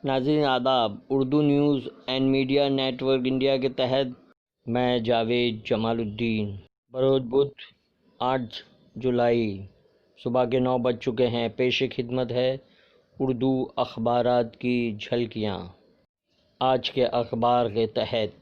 ناظرین آداب، Urdu news and media network India کے تحت میں جاوید جمال الدین۔ بروز بدھ 8 جولائی صبح کے 9 بج چکے ہیں۔ پیش خدمت ہے اردو اخبارات کی جھلکیاں۔ آج کے اخبار کے تحت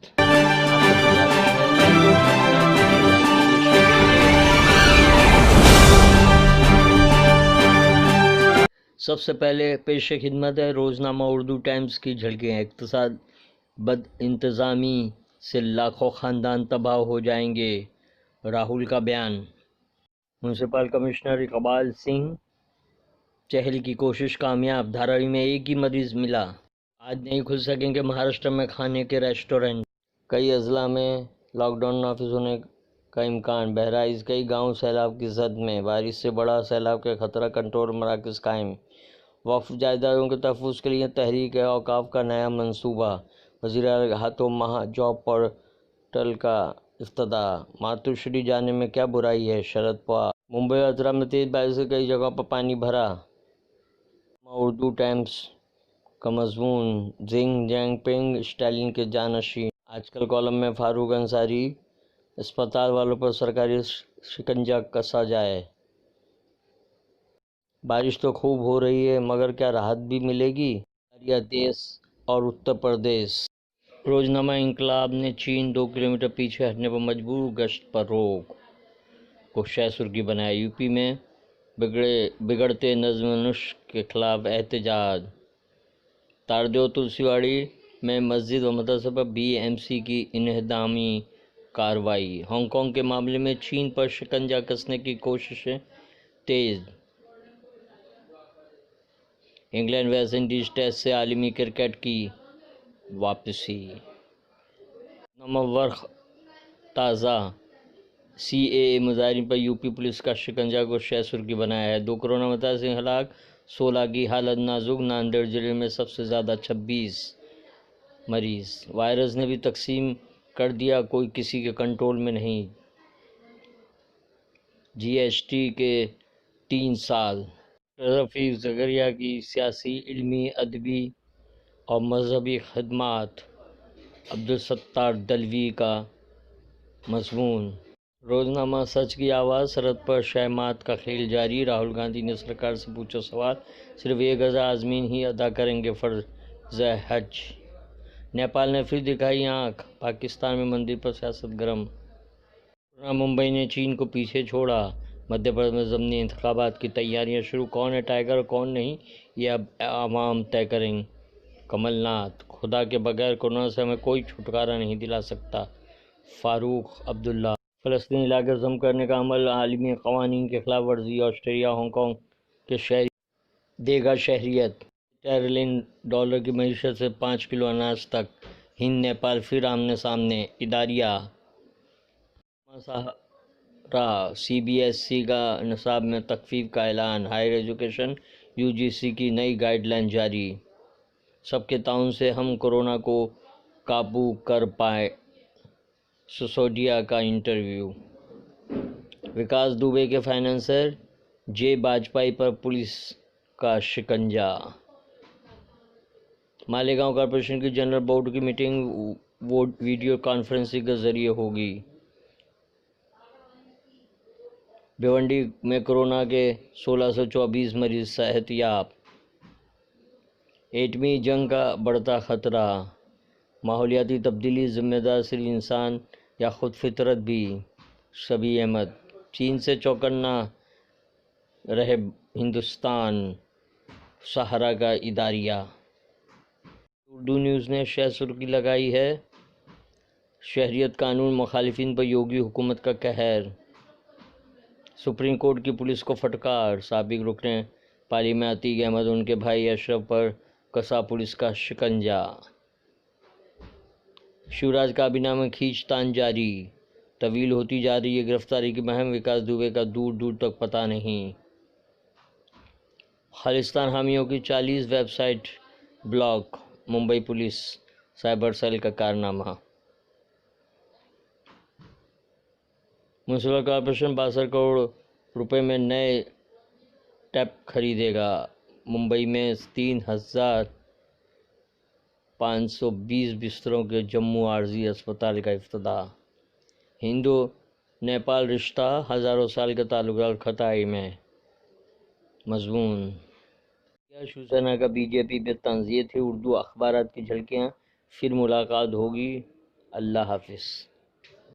سب سے پہلے پیش خدمت ہے روزنامہ اردو ٹائمز کی جھلکیاں۔ اقتصاد بد انتظامی سے لاکھوں خاندان تباہ ہو جائیں گے، راہل کا بیان۔ میونسپل کمشنر اقبال سنگھ چہل کی کوشش کامیاب، دھاراوی میں ایک ہی مریض ملا۔ آج نہیں کھل سکیں گے مہاراشٹر میں کھانے کے ریسٹورنٹ۔ کئی اضلاع میں لاک ڈاؤن نافذ ہونے کا امکان۔ بہرائچ کئی گاؤں سیلاب کی زد میں، بارش سے بڑا سیلاب کا خطرہ، کنٹرول مراکز قائم۔ وقف جائیدادوں کے تحفظ کے لیے تحریک اوقاف کا نیا منصوبہ۔ وزیر ہاتھوں مہا جاب پورٹل کا افتتاح۔ ماتوشری جانے میں کیا برائی ہے، شرد پوار۔ ممبئی اور اطراف میں تیز بارش سے کئی جگہوں پر پانی بھرا۔ اردو ٹائمز کا مضمون، جنگ پنگ اسٹالن کے جانشین۔ آج کل کالم میں فاروق انصاری، اسپتال والوں پر سرکاری شکنجہ کسا جائے۔ بارش تو خوب ہو رہی ہے مگر کیا راحت بھی ملے گی؟ دیس اور اتر پردیش۔ روزنامہ انقلاب نے چین 2 کلومیٹر پیچھے ہٹنے پر مجبور، گشت پر روک کو شہ سرخی بنایا۔ یو پی میں بگڑتے نظم و نسق کے خلاف احتجاج۔ تاردیو تلسی واڑی میں مسجد و مدرسہ پر بی ایم سی کی انہدامی کارروائی۔ ہانگ کانگ کے معاملے میں چین پر شکنجہ کسنے کی کوششیں تیز۔ انگلینڈ ویسٹ انڈیز ٹیسٹ سے عالمی کرکٹ کی واپسی۔ ورق تازہ سی اے اے مظاہرین پر یو پی پولیس کا شکنجہ کو شہ سرخی بنایا ہے۔ 2 کورونا متاثرین ہلاک، 16 کی حالت نازک۔ ناندیڑ ضلع میں سب سے زیادہ 26 مریض۔ وائرس نے بھی تقسیم کر دیا، کوئی کسی کے کنٹرول میں نہیں۔ جی ایس ٹی کے 3 سال۔ رفیق زکریا کی سیاسی، علمی، ادبی اور مذہبی خدمات۔ عبدالستار دلوی کا مضمون۔ روزنامہ سچ کی آواز، سرحد پر شہمات کا کھیل جاری۔ راہل گاندھی نے سرکار سے پوچھا سوال، صرف 1000 عازمین ہی ادا کریں گے فرض حج۔ نیپال نے پھر دکھائی آنکھ، پاکستان میں مندر پر سیاست گرم۔ ممبئی نے چین کو پیچھے چھوڑا۔ مدھیہ پردیش میں ضمنی انتخابات کی تیاریاں شروع۔ کون ہے ٹائیگر اور کون نہیں، یہ اب عوام طے کریں۔ کمل ناتھ، خدا کے بغیر کورونا سے ہمیں کوئی چھٹکارا نہیں دلا سکتا۔ فاروق عبداللہ۔ فلسطینی علاقے ضم کرنے کا عمل عالمی قوانین کی خلاف ورزی۔ آسٹریلیا ہانگ کانگ کے شہری دے گا شہریت۔ ٹریلین ڈالر کی معیشت سے 5 کلو اناج تک۔ ہند نیپال پھر آمنے سامنے۔ اداریہ سہارا، سی بی ایس ای کا نصاب میں تخفیف کا اعلان۔ ہائر ایجوکیشن یو جی سی کی نئی گائیڈ لائن جاری۔ سب کے تعاون سے ہم کورونا کو قابو کر پائیں، سسودیا کا انٹرویو۔ وکاس دوبے کے فائنانسر جے باجپئی پر پولیس کا شکنجہ۔ مالیگاؤں کارپوریشن کی جنرل بورڈ کی میٹنگ ویڈیو کانفرنسنگ کے ذریعے ہوگی۔ بھیونڈی میں کورونا کے 1624 مریض صحت یاب۔ ایٹمی جنگ کا بڑھتا خطرہ۔ ماحولیاتی تبدیلی ذمہ دار صرف انسان یا خود فطرت بھی؟ شبیر احمد۔ چین سے چوکنا رہے ہندوستان، سہارا کا اداریہ۔ اردو نیوز نے شہ سرخی لگائی ہے، شہریت قانون مخالفین پر یوگی حکومت کا قہر۔ سپریم کورٹ کی پولیس کو پھٹکار۔ سابق رکن پارلیمنٹ عتیق احمد، ان کے بھائی اشرف پر کسا پولیس کا شکنجہ۔ شیوراج کابینہ میں کھینچ تان جاری، طویل ہوتی جا رہی ہے گرفتاری کی مہم۔ وکاس دوبے کا دور دور تک پتہ نہیں۔ خالصتان حامیوں کی 40 website block. Mumbai police cyber cell کا کارنامہ۔ میونسپل کارپوریشن 62 کروڑ روپے میں نئے ٹیپ خریدے گا۔ ممبئی میں 3000 520 بستروں کے جموں عارضی اسپتال کا افتتاح۔ ہندو نیپال رشتہ ہزاروں سال کے تعلقات خطائی میں۔ مضمون: شیوسینا کا بی جے پی پہ طنز۔ یہ تھی اردو اخبارات کی جھلکیاں، پھر ملاقات ہوگی۔ اللہ حافظ۔